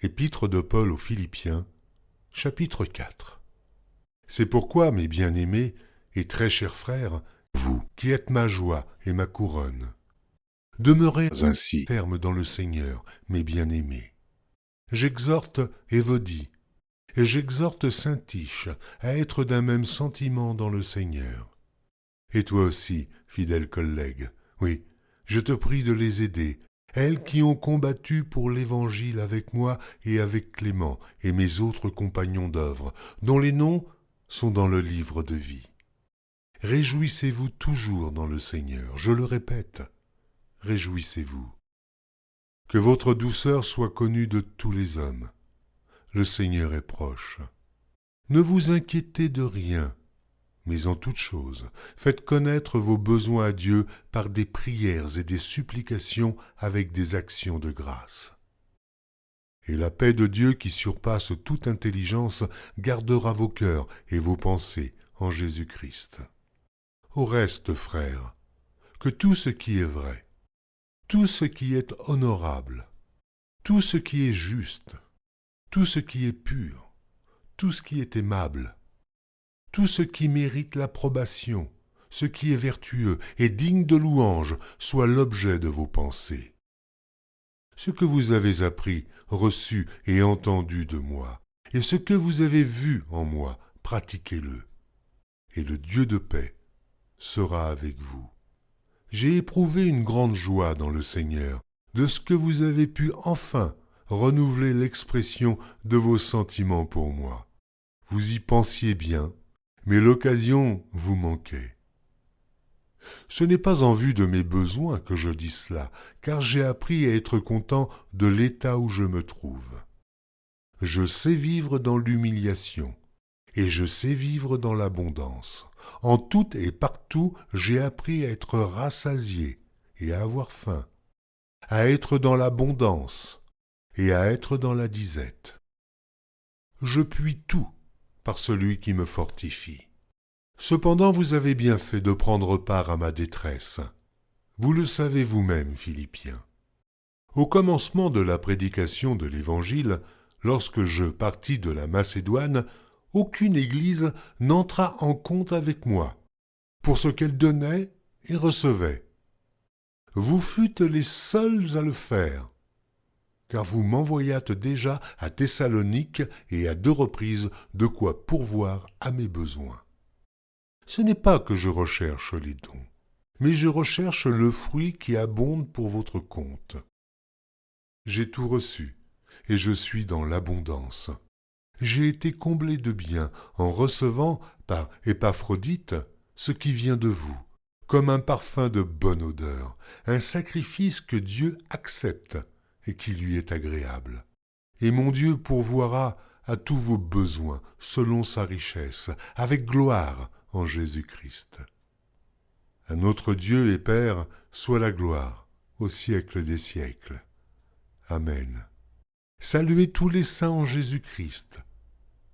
Épître de Paul aux Philippiens, chapitre 4. C'est pourquoi, mes bien-aimés et très chers frères, vous qui êtes ma joie et ma couronne, demeurez ainsi fermes dans le Seigneur, mes bien-aimés. J'exhorte Évodie et j'exhorte Syntyche à être d'un même sentiment dans le Seigneur. Et toi aussi, fidèle collègue, oui, je te prie de les aider, elles qui ont combattu pour l'Évangile avec moi et avec Clément et mes autres compagnons d'œuvre, dont les noms sont dans le livre de vie. Réjouissez-vous toujours dans le Seigneur, je le répète, réjouissez-vous. Que votre douceur soit connue de tous les hommes. Le Seigneur est proche. Ne vous inquiétez de rien, mais en toute chose, faites connaître vos besoins à Dieu par des prières et des supplications avec des actions de grâce. Et la paix de Dieu qui surpasse toute intelligence gardera vos cœurs et vos pensées en Jésus-Christ. Au reste, frères, que tout ce qui est vrai, tout ce qui est honorable, tout ce qui est juste, tout ce qui est pur, tout ce qui est aimable, tout ce qui mérite l'approbation, ce qui est vertueux et digne de louange, soit l'objet de vos pensées. Ce que vous avez appris, reçu et entendu de moi, et ce que vous avez vu en moi, pratiquez-le. Et le Dieu de paix sera avec vous. J'ai éprouvé une grande joie dans le Seigneur, de ce que vous avez pu enfin renouveler l'expression de vos sentiments pour moi. Vous y pensiez bien, mais l'occasion vous manquait. Ce n'est pas en vue de mes besoins que je dis cela, car j'ai appris à être content de l'état où je me trouve. Je sais vivre dans l'humiliation, et je sais vivre dans l'abondance. En tout et partout, j'ai appris à être rassasié et à avoir faim, à être dans l'abondance et à être dans la disette. Je puis tout par celui qui me fortifie. Cependant, vous avez bien fait de prendre part à ma détresse. Vous le savez vous-même, Philippiens. Au commencement de la prédication de l'Évangile, lorsque je partis de la Macédoine, aucune église n'entra en compte avec moi, pour ce qu'elle donnait et recevait. Vous fûtes les seuls à le faire, car vous m'envoyâtes déjà à Thessalonique et à 2 reprises de quoi pourvoir à mes besoins. Ce n'est pas que je recherche les dons, mais je recherche le fruit qui abonde pour votre compte. J'ai tout reçu, et je suis dans l'abondance. J'ai été comblé de bien en recevant par Épaphrodite ce qui vient de vous, comme un parfum de bonne odeur, un sacrifice que Dieu accepte et qui lui est agréable. Et mon Dieu pourvoira à tous vos besoins selon sa richesse, avec gloire en Jésus-Christ. À notre Dieu et Père soit la gloire au siècle des siècles. Amen. Saluez tous les saints en Jésus-Christ.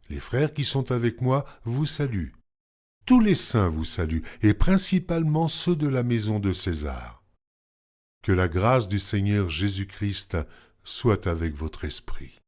Les frères qui sont avec moi vous saluent. Tous les saints vous saluent, et principalement ceux de la maison de César. Que la grâce du Seigneur Jésus-Christ soit avec votre esprit.